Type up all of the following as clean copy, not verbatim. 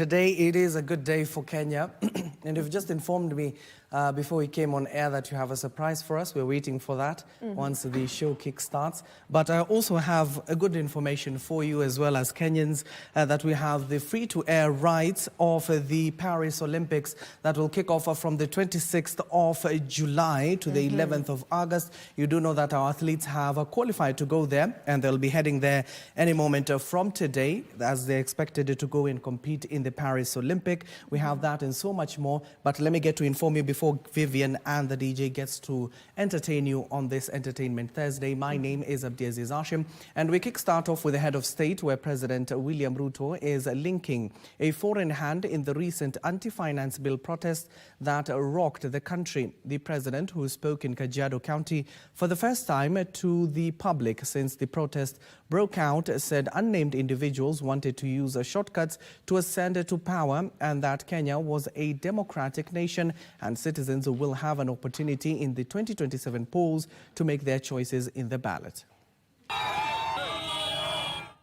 Today it is a good day for Kenya and you've just informed me before we came on air that you have a surprise for us. We're waiting for that once the show kick starts. But I also have a good information for you as well as Kenyans that we have the free-to-air rights of the Paris Olympics that will kick off from the 26th of July to the 11th of August. You do know that our athletes have qualified to go there and they'll be heading there any moment from today as they're expected to go and compete in the Paris Olympic. We have that and so much more. But let me get to inform you before Vivian and the DJ gets to entertain you on this Entertainment Thursday. My name is Abdiaziz Hashim, and we kickstart off with the head of state where President William Ruto is linking a foreign hand in the recent anti-finance bill protest that rocked the country. The president, who spoke in Kajiado County for the first time to the public since the protest broke out, said unnamed individuals wanted to use shortcuts to ascend to power and that Kenya was a democratic nation and citizens will have an opportunity in the 2027 polls to make their choices in the ballot.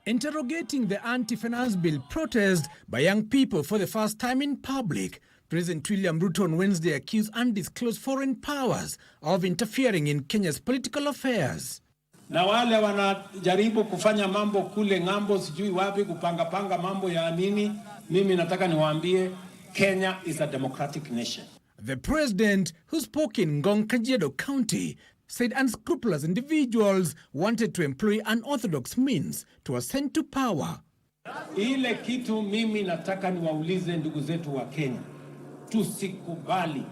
Interrogating the anti-finance bill protest by young people for the first time in public, President William Ruto on Wednesday accused undisclosed foreign powers of interfering in Kenya's political affairs. Na wale wanajaribu kufanya mambo kule ng'ambo sijui wapi kupanga mambo ya nini, mimi nataka niwaambie Kenya is a democratic nation. The president, who spoke in Ngong, Kajiado County, said unscrupulous individuals wanted to employ unorthodox means to ascend to power. Ile kitu mimi nataka niwaulize ndugu zetu wa Kenya, tusikubali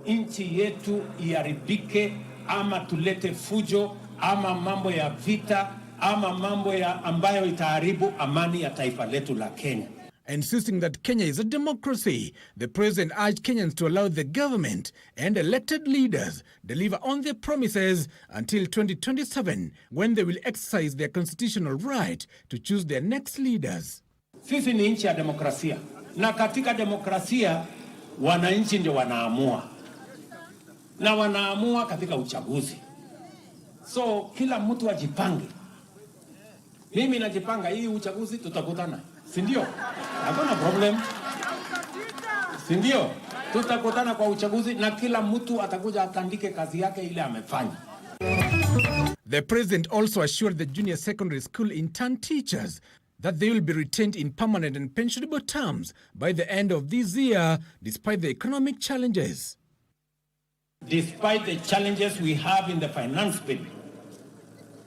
nchi yetu iharibike ama tulete fujo ama mambo ya vita ama mambo ya ambayo itaharibu amani ya taifa letu la Kenya. Insisting that Kenya is a democracy, the president urged Kenyans to allow the government and elected leaders deliver on their promises until 2027, when they will exercise their constitutional right to choose their next leaders. Sisi ni nchi ya demokrasia, na katika demokrasia wananchi ndio wanaamua, na wanaamua katika uchaguzi. So kila mtu ajipange. Mimi najipanga, hii uchaguzi tutakutana. Sindio? Hakuna problem. Sindio? Tutakutana kwa uchaguzi na kila mtu atakuja atandike kazi yake ile amefanya. The president also assured the junior secondary school intern teachers that they will be retained in permanent and pensionable terms by the end of this year, despite the economic challenges. Despite the challenges we have in the finance bill,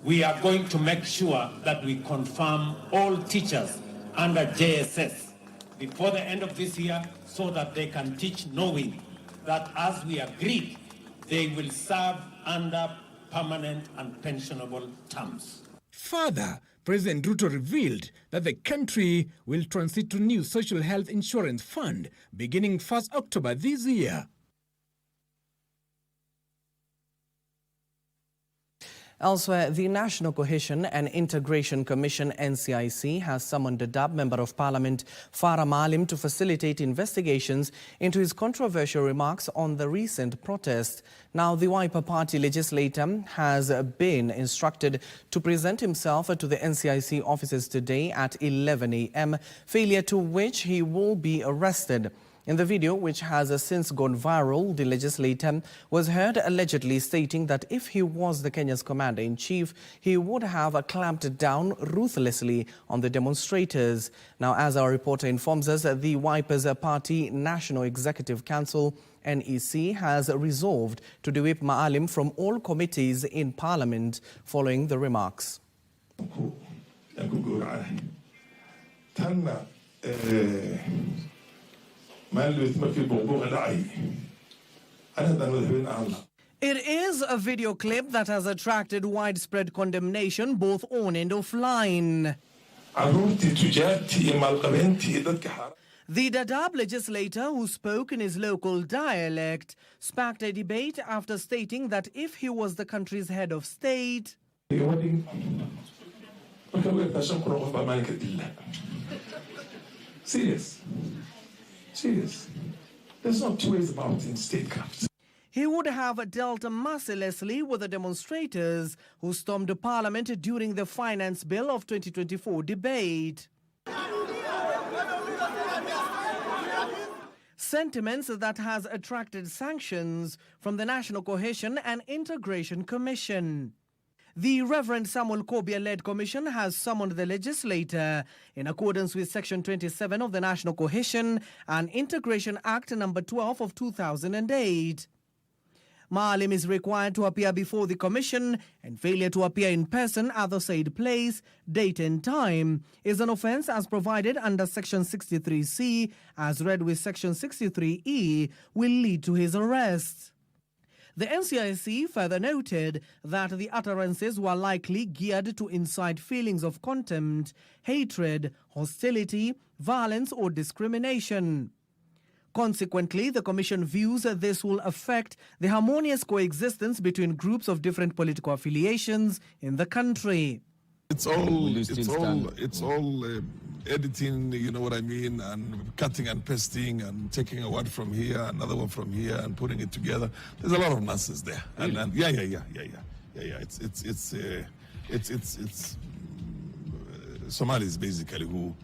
we are going to make sure that we confirm all teachers under JSS before the end of this year so that they can teach knowing that as we agreed, they will serve under permanent and pensionable terms. Further, President Ruto revealed that the country will transit to new social health insurance fund beginning 1st October this year. Elsewhere, the National Cohesion and Integration Commission, NCIC, has summoned the DAB Member of Parliament, Farah Maalim, to facilitate investigations into his controversial remarks on the recent protest. Now, the Wiper Party legislator has been instructed to present himself to the NCIC offices today at 11 a.m., failure to which he will be arrested. In the video, which has since gone viral, the legislator was heard allegedly stating that if he was the Kenya's commander-in-chief, he would have clamped down ruthlessly on the demonstrators. Now, as our reporter informs us, the Wipers Party National Executive Council, NEC, has resolved to de-whip Maalim from all committees in Parliament following the remarks. It is a video clip that has attracted widespread condemnation both on and offline. The Dadaab legislator, who spoke in his local dialect, sparked a debate after stating that if he was the country's head of state, Serious. There's no two ways about it in statecraft. He would have dealt mercilessly with the demonstrators who stormed Parliament during the Finance Bill of 2024 debate. sentiments that has attracted sanctions from the National Cohesion and Integration Commission. The Reverend Samuel Kobia-led commission has summoned the legislator in accordance with Section 27 of the National Cohesion and Integration Act No. 12 of 2008. Maalim is required to appear before the commission, and failure to appear in person at the said place, date and time is an offence as provided under Section 63C, as read with Section 63E, will lead to his arrest. The NCIC further noted that the utterances were likely geared to incite feelings of contempt, hatred, hostility, violence or discrimination. Consequently, the Commission views that this will affect the harmonious coexistence between groups of different political affiliations in the country. It's all editing, you know what I mean, and cutting and pasting and taking a word from here, another one from here, and putting it together. There's a lot of nonsense there. Really? And It's Somalis basically who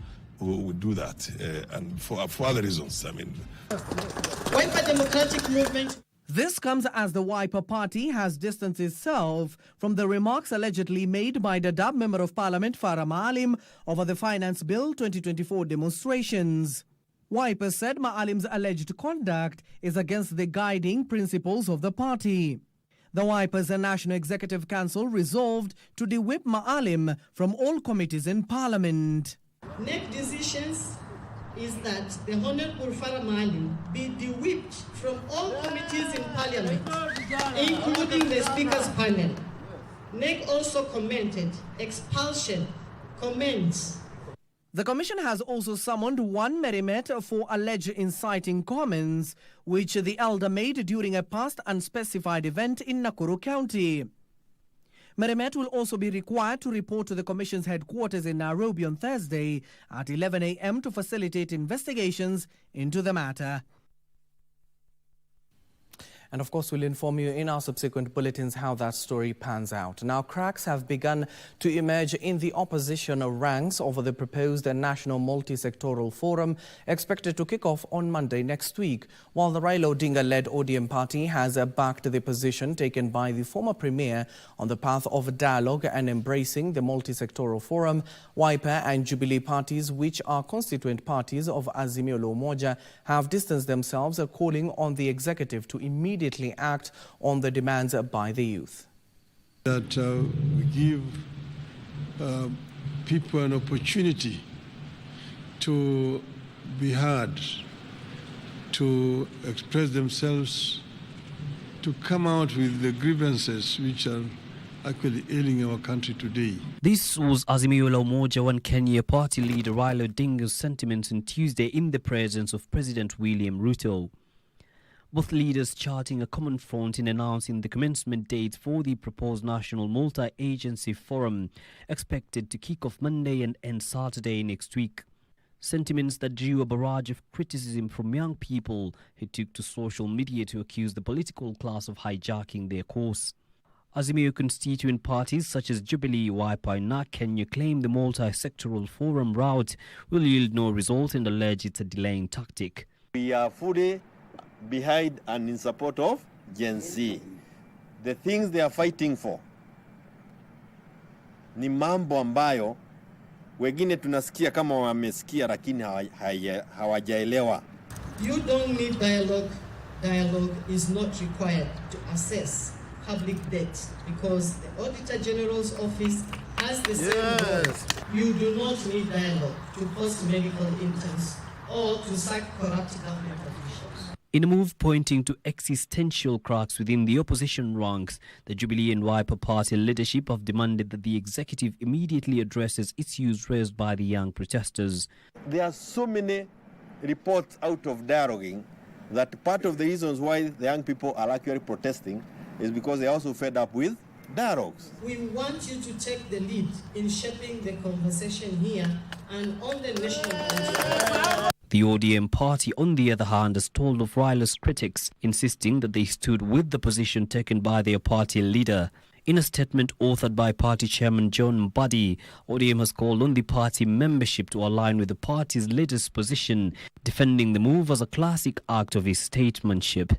would do that, and for other reasons. I mean, Wiper Democratic Movement. This comes as the Wiper Party has distanced itself from the remarks allegedly made by the Dadaab Member of Parliament Farah Maalim over the Finance Bill 2024 demonstrations. Wiper said Maalim's alleged conduct is against the guiding principles of the party. The Wipers and National Executive Council resolved to de-whip Maalim from all committees in Parliament. Next decisions is that the Honorable Farah Maalim be de-whipped from all committees in Parliament, including the Speaker's panel. NEC also commented expulsion, comments. The Commission has also summoned one Merimet for alleged inciting comments, which the elder made during a past unspecified event in Nakuru County. Merimet will also be required to report to the Commission's headquarters in Nairobi on Thursday at 11 a.m. to facilitate investigations into the matter. And of course, we'll inform you in our subsequent bulletins how that story pans out. Now, cracks have begun to emerge in the opposition ranks over the proposed National Multisectoral Forum expected to kick off on Monday next week. While the Raila Odinga-led ODM party has backed the position taken by the former premier on the path of dialogue and embracing the Multisectoral Forum, Wiper and Jubilee parties, which are constituent parties of Azimio la Umoja, have distanced themselves, calling on the executive to immediately act on the demands by the youth. That we give people an opportunity to be heard, to express themselves, to come out with the grievances which are actually ailing our country today. This was Azimio la Umoja One Kenya party leader Raila Odinga's sentiments on Tuesday in the presence of President William Ruto. Both leaders charting a common front in announcing the commencement dates for the proposed National Multi-Agency Forum, expected to kick off Monday and end Saturday next week. Sentiments that drew a barrage of criticism from young people who took to social media to accuse the political class of hijacking their course. Azimio constituent parties such as Jubilee, Wiper and NARC Kenya claim the multi-sectoral forum route will yield no result and allege it's a delaying tactic. We are fully behind and in support of Gen Z. The things they are fighting for ni mambo ambayo wengine tunasikia kama wamesikia lakini hawajaelewa. You don't need dialogue. Dialogue is not required to assess public debt because the Auditor General's office has the same goal. You do not need dialogue to post medical interns or to sack corrupt government officials. In a move pointing to existential cracks within the opposition ranks, the Jubilee and Wiper party leadership have demanded that the executive immediately addresses issues raised by the young protesters. There are so many reports out of dialoguing that part of the reasons why the young people are actually protesting is because they're also fed up with dialogues. We want you to take the lead in shaping the conversation here and on the national council. The ODM party, on the other hand, has told of Raila's critics, insisting that they stood with the position taken by their party leader. In a statement authored by party chairman John Mbadi, ODM has called on the party membership to align with the party's latest position, defending the move as a classic act of his statesmanship.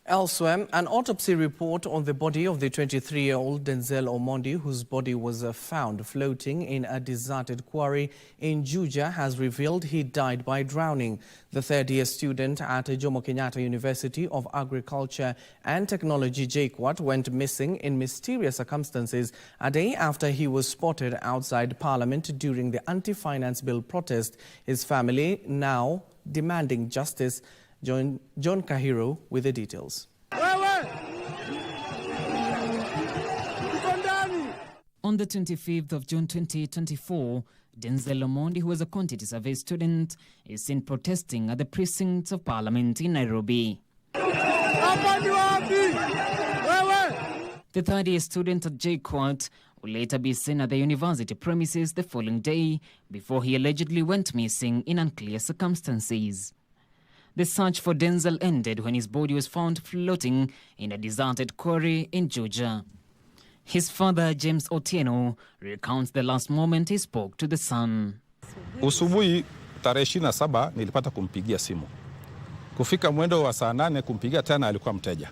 Elsewhere, an autopsy report on the body of the 23-year-old Denzel Otieno, whose body was found floating in a deserted quarry in Juja, has revealed he died by drowning. The third-year student at Jomo Kenyatta University of Agriculture and Technology, JKUAT, went missing in mysterious circumstances a day after he was spotted outside Parliament during the anti-finance bill protest. His family now demanding justice. John Kahiro with the details. On the 25th of June 2024, Denzel Otieno, who was a quantity survey student, is seen protesting at the precincts of Parliament in Nairobi. The third-year student at JKUAT will later be seen at the university premises the following day before he allegedly went missing in unclear circumstances. The search for Denzel ended when his body was found floating in a deserted quarry in Juja. His father, James Otieno, recounts the last moment he spoke to the Sun. Usubuhi tarehe 27 nilipata kumpigia simu. Kufika mwendo wa saa 8 kumpigia tena alikuwa mteja.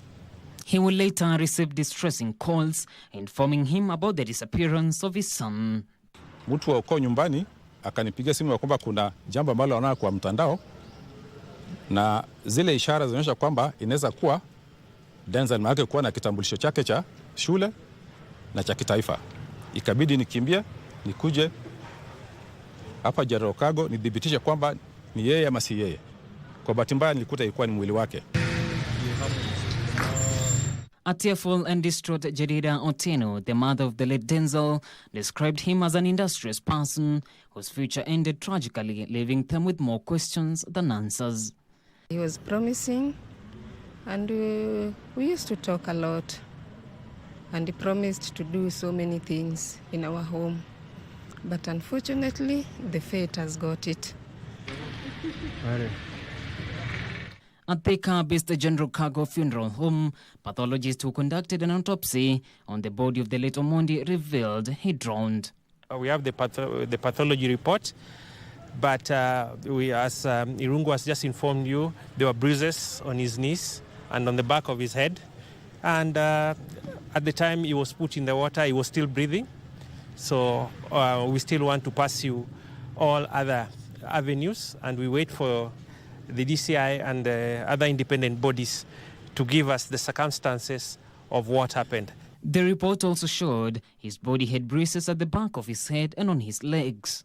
He will later receive distressing calls informing him about the disappearance of his son. Mtu wa uko nyumbani akanipigia simu ya kwamba kuna jambo ambalo anaona kwa mtandao, na zile ishara zinaonyesha kwamba inaweza kuwa Denzel maana kuwa na kitambulisho chake cha shule na cha kitaifa. Ikabidi nikimbie nikuje hapa Kago nidhibitishe kwamba ni yeye ama si yeye. Kwa bahati mbaya nilikuta ilikuwa ni mwili wake. A tearful and distraught Jedida Otieno, the mother of the late Denzel, described him as an industrious person whose future ended tragically, leaving them with more questions than answers. He was promising, and we used to talk a lot, and he promised to do so many things in our home. But unfortunately, the fate has got it. At the KBC General Cargo Funeral Home, pathologists who conducted an autopsy on the body of the late Omondi revealed he drowned. We have the pathology report, but as Irungu has just informed you, there were bruises on his knees and on the back of his head. And at the time he was put in the water, he was still breathing. So we still want to pursue all other avenues, and we wait for the DCI and other independent bodies to give us the circumstances of what happened. The report also showed his body had bruises at the back of his head and on his legs.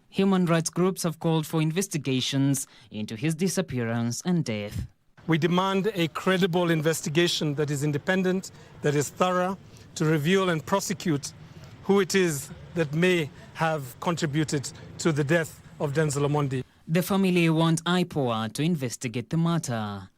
Human rights groups have called for investigations into his disappearance and death. We demand a credible investigation that is independent, that is thorough, to reveal and prosecute who it is that may have contributed to the death of Denzel Otieno. The family want IPOA to investigate the matter.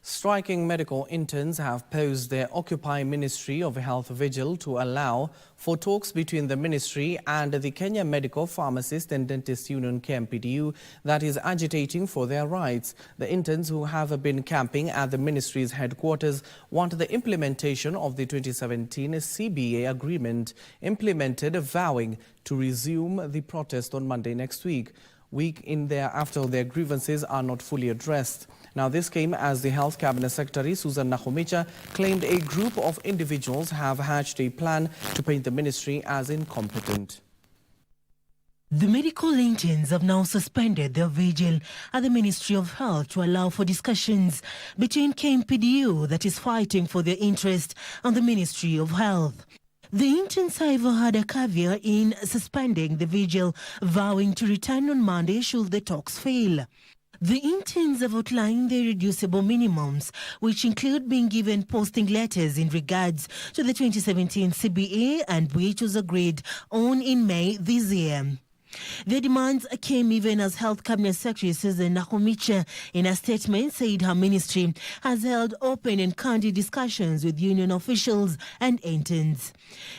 Striking medical interns have posed their Occupy Ministry of Health vigil to allow for talks between the ministry and the Kenya Medical Pharmacist and Dentist Union KMPDU that is agitating for their rights. The interns who have been camping at the ministry's headquarters want the implementation of the 2017 CBA agreement implemented, vowing to resume the protest on Monday next week. After their grievances are not fully addressed. Now, this came as the Health Cabinet Secretary, Susan Nakhumicha, claimed a group of individuals have hatched a plan to paint the ministry as incompetent. The medical interns have now suspended their vigil at the Ministry of Health to allow for discussions between KMPDU, that is fighting for their interest, and the Ministry of Health. The interns, however, had a caveat in suspending the vigil, vowing to return on Monday should the talks fail. The interns have outlined the reducible minimums, which include being given posting letters in regards to the 2017 CBA, and which was agreed on in May this year. Their demands came even as Health Cabinet Secretary Susan Nakhumicha, in a statement, said her ministry has held open and candid discussions with union officials and interns.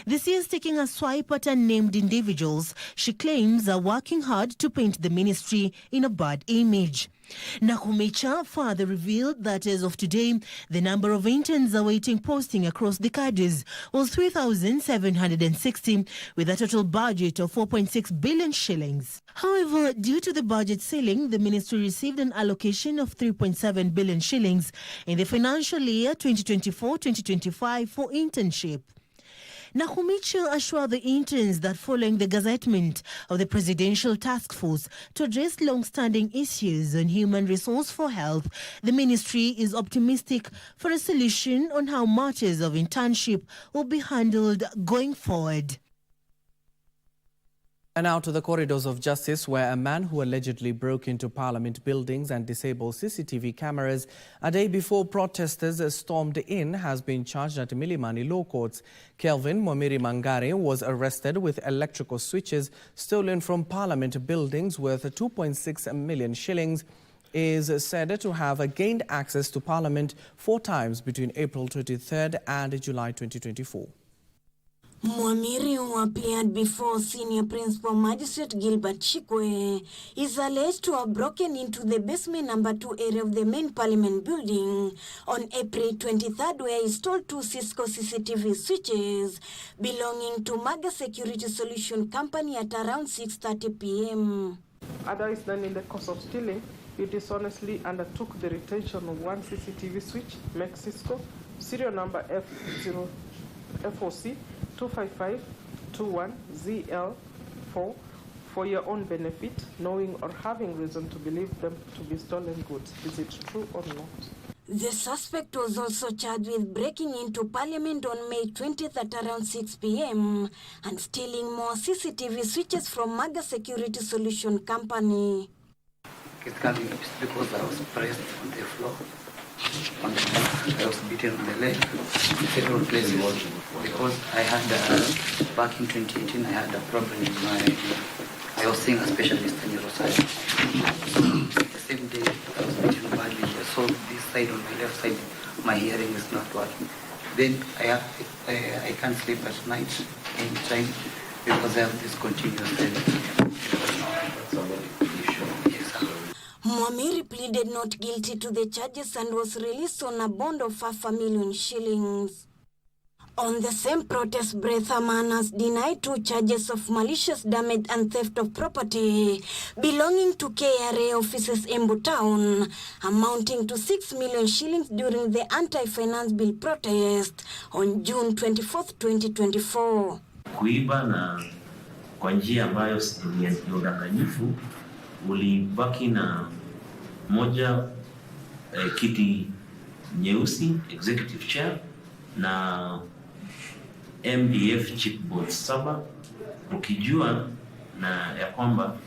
This is taking a swipe at unnamed individuals she claims are working hard to paint the ministry in a bad image. Nakhumicha further revealed that as of today, the number of interns awaiting posting across the cadres was 3,760, with a total budget of 4.6 billion shillings. However, due to the budget ceiling, the ministry received an allocation of 3.7 billion shillings in the financial year 2024-2025 for internship. Nakhumicha assured the interns that following the gazettement of the Presidential Task Force to address long-standing issues on human resource for health, the ministry is optimistic for a solution on how matters of internship will be handled going forward. And now to the corridors of justice, where a man who allegedly broke into parliament buildings and disabled CCTV cameras a day before protesters stormed in has been charged at Milimani Law Courts. Kelvin Mwamiri Mangare was arrested with electrical switches stolen from parliament buildings worth 2.6 million shillings. Is said to have gained access to parliament 4 times between April 23rd and July 2024. Mwamiri, who appeared before Senior Principal Magistrate Gilbert Chikwe, is alleged to have broken into the basement number 2 area of the main parliament building on April 23rd, where he stole 2 Cisco CCTV switches belonging to Maga Security Solution Company at around 6:30 p.m. Otherwise, then in the course of stealing, he dishonestly undertook the retention of 1 CCTV switch, Cisco, serial number FOC 25521ZL4 for your own benefit, knowing or having reason to believe them to be stolen goods. Is it true or not? The suspect was also charged with breaking into Parliament on May 20th at around 6 p.m. and stealing more CCTV switches from Maga Security Solution Company. It's coming up because I was pressed on the floor. On the back, I was beaten on the leg, several places, because I had, back in 2018, I had a problem in I was seeing a specialist in neuroscience. So the same day, I was beaten badly. So this side, on my left side, my hearing is not working. Then I can't sleep at night anytime because I have this continuous headache. Mwamiri pleaded not guilty to the charges and was released on a bond of 500,000 shillings. On the same protest, Bretha Man has denied 2 charges of malicious damage and theft of property belonging to KRA offices in Embu Town, amounting to 6 million shillings during the anti-finance bill protest on June 24th, 2024. Kuiba na kwa njia ambayo ni udanganyifu ulibaki na moja kiti nyeusi executive chair na MDF chipboards 7, ukijua na ya kwamba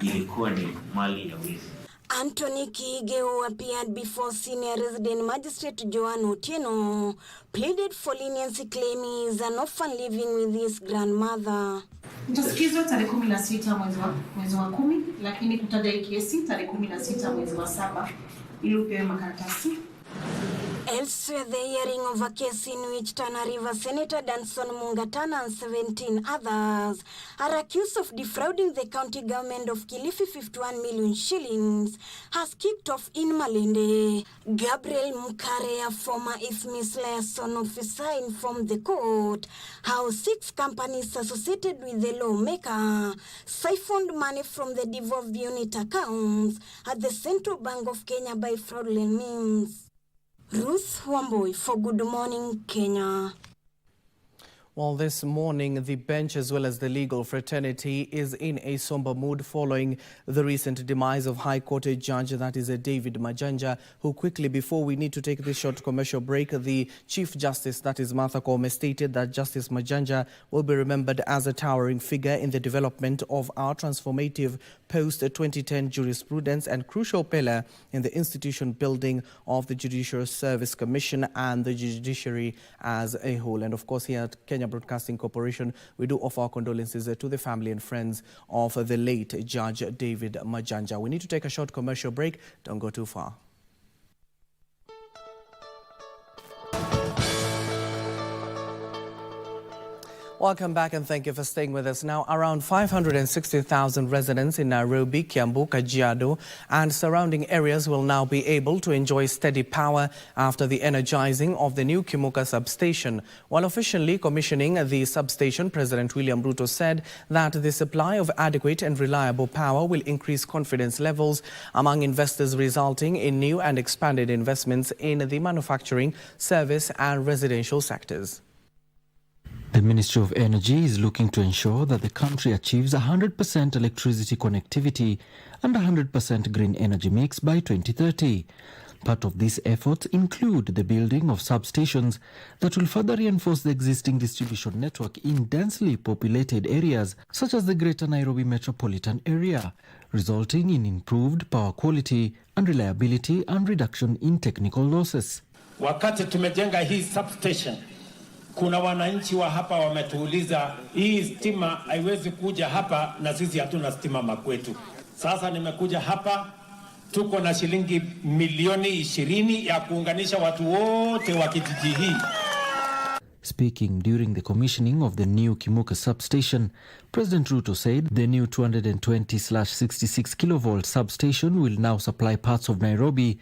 ilikuwa ni mali ya wizi. Anthony Kiige, who appeared before Senior Resident Magistrate Denzel Otieno, pleaded for leniency, claiming he is an orphan living with his grandmother. Mtasikizwa tarehe 16 mwezi wa 10, lakini kutadai kesi tarehe 16 mwezi wa 7 ili upewe makaratasi. Elsewhere, the hearing of a case in which Tana River Senator Danson Mungatana and 17 others are accused of defrauding the county government of Kilifi 51 million shillings has kicked off in Malindi. Gabriel Mukare, a former IFMIS liaison officer, informed the court how 6 companies associated with the lawmaker siphoned money from the devolved unit accounts at the Central Bank of Kenya by fraudulent means. Ruth Wamboi for Good Morning Kenya. Well, this morning, the bench as well as the legal fraternity is in a somber mood following the recent demise of High Court Judge, that is David Majanja, who quickly, before we need to take this short commercial break, the Chief Justice, that is Martha Koome, stated that Justice Majanja will be remembered as a towering figure in the development of our transformative post-2010 jurisprudence and crucial pillar in the institution building of the Judicial Service Commission and the judiciary as a whole. And of course, here at Kenya Kenya Broadcasting Corporation, we do offer our condolences to the family and friends of the late Judge David Majanja. We need to take a short commercial break. Don't go too far. Welcome back and thank you for staying with us. Now, around 560,000 residents in Nairobi, Kiambu, Kajiado and surrounding areas will now be able to enjoy steady power after the energizing of the new Kimuka substation. While officially commissioning the substation, President William Ruto said that the supply of adequate and reliable power will increase confidence levels among investors, resulting in new and expanded investments in the manufacturing, service and residential sectors. The Ministry of Energy is looking to ensure that the country achieves 100% electricity connectivity and 100% green energy mix by 2030. Part of these efforts include the building of substations that will further reinforce the existing distribution network in densely populated areas such as the Greater Nairobi metropolitan area, resulting in improved power quality and reliability and reduction in technical losses. Wakati tumejenga hii substation, kuna wananchi wa hapa wametuuliza hii stima haiwezi kuja hapa na sisi hatuna stima makwetu. Sasa nimekuja hapa, tuko na shilingi milioni 20 ya kuunganisha watu wote wa kijiji hii. Speaking during the commissioning of the new Kimuka substation, President Ruto said the new 220/66 kilovolt substation will now supply parts of Nairobi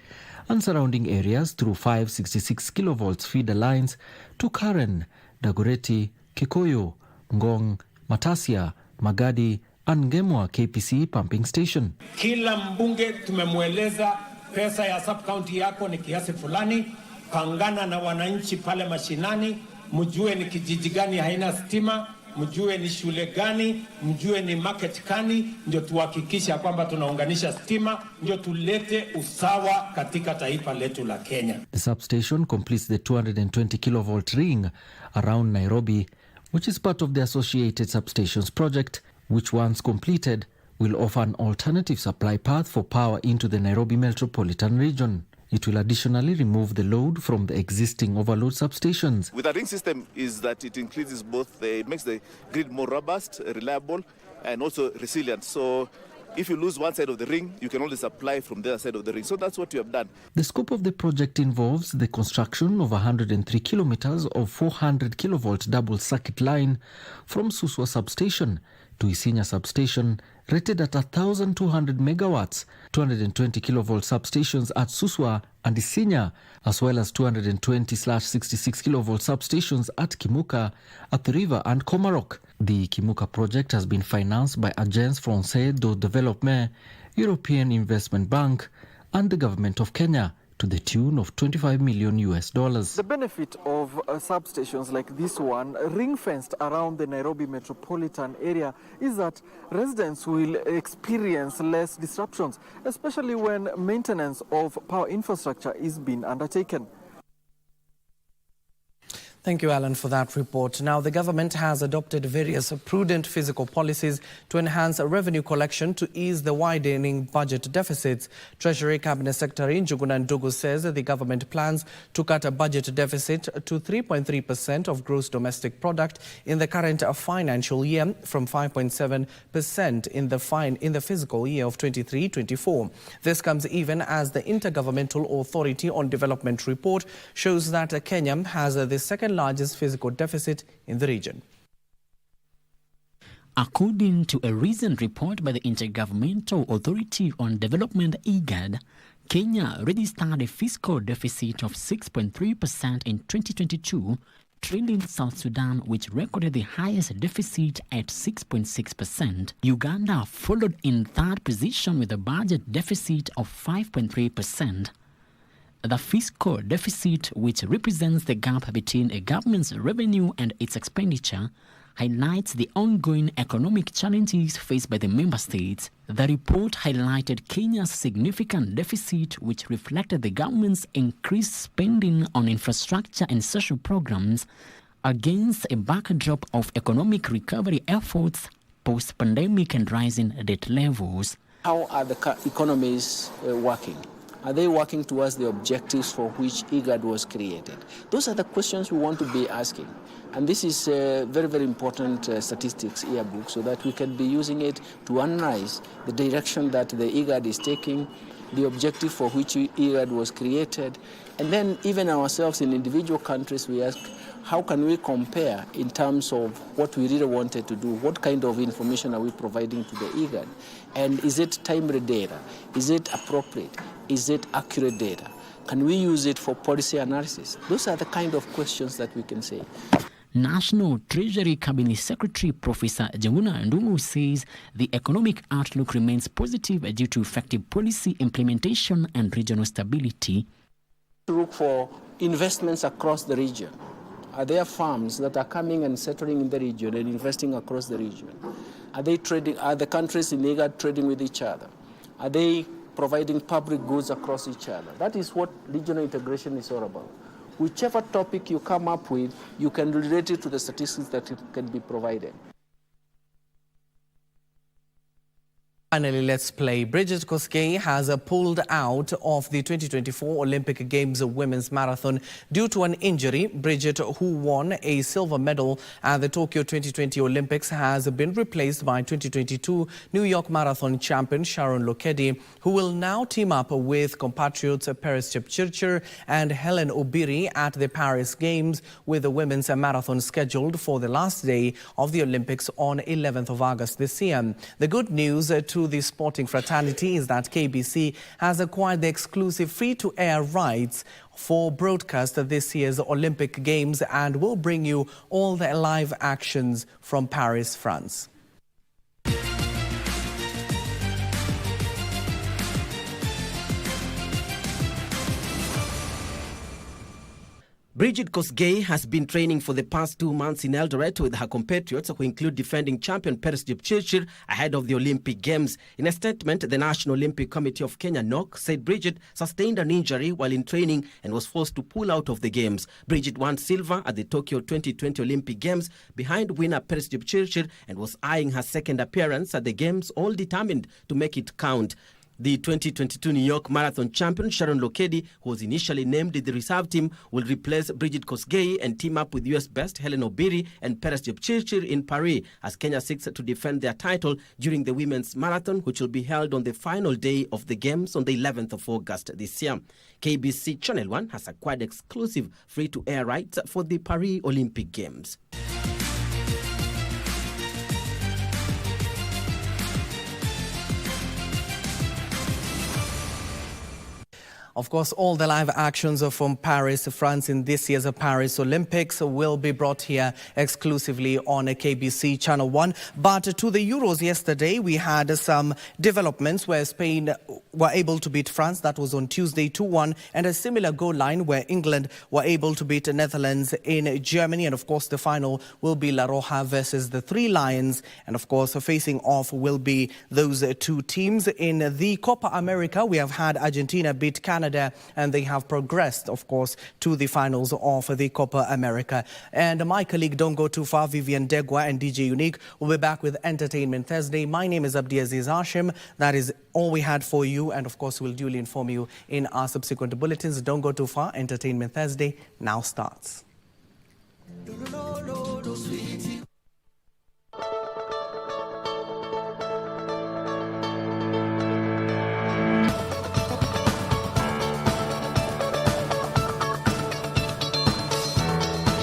and surrounding areas through 566 kilovolts feeder lines to Karen, Dagoretti, Kikuyu, Ngong, Matasia, Magadi and Ngemwa KPC pumping station. Kila mbunge tumemweleza pesa ya sub-county yako ni kiasi fulani, pangana na wananchi pale mashinani, mjue ni kijiji gani haina stima, mjue ni shule gani, mjue ni market gani, ndio tuhakikisha kwamba tunaunganisha stima, ndio tulete usawa katika taifa letu la Kenya. The substation completes the 220 kilovolt ring around Nairobi, which is part of the Associated Substations project, which once completed will offer an alternative supply path for power into the Nairobi metropolitan region. It will additionally remove the load from the existing overload substations. With a ring system is that it increases both, it makes the grid more robust, reliable, and also resilient. So if you lose one side of the ring, you can only supply from the other side of the ring. So that's what we have done. The scope of the project involves the construction of 103 kilometers of 400 kilovolt double circuit line from Suswa substation to Isinya substation, rated at 1,200 megawatts, 220 kilovolt substations at Suswa and Isinya, as well as 220/66 kilovolt substations at Kimuka, at the river and Komarok. The Kimuka project has been financed by Agence Française de Développement, European Investment Bank and the Government of Kenya, to the tune of $25 million. The benefit of substations like this one, ring-fenced around the Nairobi metropolitan area, is that residents will experience less disruptions, especially when maintenance of power infrastructure is being undertaken. Thank you, Alan, for that report. Now, the government has adopted various prudent fiscal policies to enhance revenue collection to ease the widening budget deficits. Treasury Cabinet Secretary Njuguna Ndugu says that the government plans to cut a budget deficit to 3.3% of gross domestic product in the current financial year from 5.7% in the fiscal year of 23-24. This comes even as the Intergovernmental Authority on Development report shows that Kenya has the second largest physical deficit in the region. According to a recent report by the Intergovernmental Authority on Development (IGAD), Kenya registered a fiscal deficit of 6.3% in 2022, trailing South Sudan, which recorded the highest deficit at 6.6%. Uganda followed in third position with a budget deficit of 5.3%. The fiscal deficit, which represents the gap between a government's revenue and its expenditure, highlights the ongoing economic challenges faced by the member states. The report highlighted Kenya's significant deficit, which reflected the government's increased spending on infrastructure and social programs against a backdrop of economic recovery efforts post-pandemic and rising debt levels. How are the economies working? Are they working towards the objectives for which IGAD was created? Those are the questions we want to be asking. And this is a very, very important statistics yearbook so that we can be using it to analyze the direction that the IGAD is taking, the objective for which IGAD was created, and then even ourselves in individual countries, we ask, how can we compare in terms of what we really wanted to do? What kind of information are we providing to the IGAD? And is it timely data? Is it appropriate? Is it accurate data? Can we use it for policy analysis? Those are the kind of questions that we can say. National Treasury Cabinet Secretary Professor Jaguna Ndungu says the economic outlook remains positive due to effective policy implementation and regional stability. Look for investments across the region. Are there firms that are coming and settling in the region and investing across the region? Are they trading? Are the countries in IGAD trading with each other? Are they providing public goods across each other? That is what regional integration is all about. Whichever topic you come up with, you can relate it to the statistics that can be provided. Finally, let's play. Bridget Kosgei has pulled out of the 2024 Olympic Games Women's Marathon due to an injury. Bridget, who won a silver medal at the Tokyo 2020 Olympics, has been replaced by 2022 New York Marathon champion Sharon Lokedi, who will now team up with compatriots Peres Jepchirchir and Helen Obiri at the Paris Games, with the women's marathon scheduled for the last day of the Olympics on 11th of August this year. The good news to the sporting fraternity is that KBC has acquired the exclusive free-to-air rights for broadcast of this year's Olympic Games and will bring you all the live actions from Paris, France. Bridget Kosgei has been training for the past 2 months in Eldoret with her compatriots, who include defending champion Peres Jepchirchir, ahead of the Olympic Games. In a statement, the National Olympic Committee of Kenya, NOC, said Bridget sustained an injury while in training and was forced to pull out of the Games. Bridget won silver at the Tokyo 2020 Olympic Games behind winner Peres Jepchirchir and was eyeing her second appearance at the Games, all determined to make it count. The 2022 New York Marathon champion Sharon Lokedi, who was initially named in the reserve team, will replace Bridget Kosgei and team up with US best Helen Obiri and Peres Jepchirchir in Paris as Kenya seeks to defend their title during the women's marathon, which will be held on the final day of the Games on the 11th of August this year. KBC Channel 1 has acquired exclusive free-to-air rights for the Paris Olympic Games. Of course, all the live actions from Paris, France in this year's Paris Olympics will be brought here exclusively on KBC Channel 1. But to the Euros yesterday, we had some developments where Spain were able to beat France. That was on Tuesday 2-1, and a similar goal line where England were able to beat the Netherlands in Germany. And of course, the final will be La Roja versus the Three Lions. And of course, facing off will be those two teams. In the Copa America, we have had Argentina beat Canada, and they have progressed, of course, to the finals of the Copa America. And my colleague, don't go too far, Vivian Degwa and DJ Unique will be back with Entertainment Thursday. My name is Abdiaziz Hashim. That is all we had for you, and of course, we'll duly inform you in our subsequent bulletins. Don't go too far. Entertainment Thursday now starts.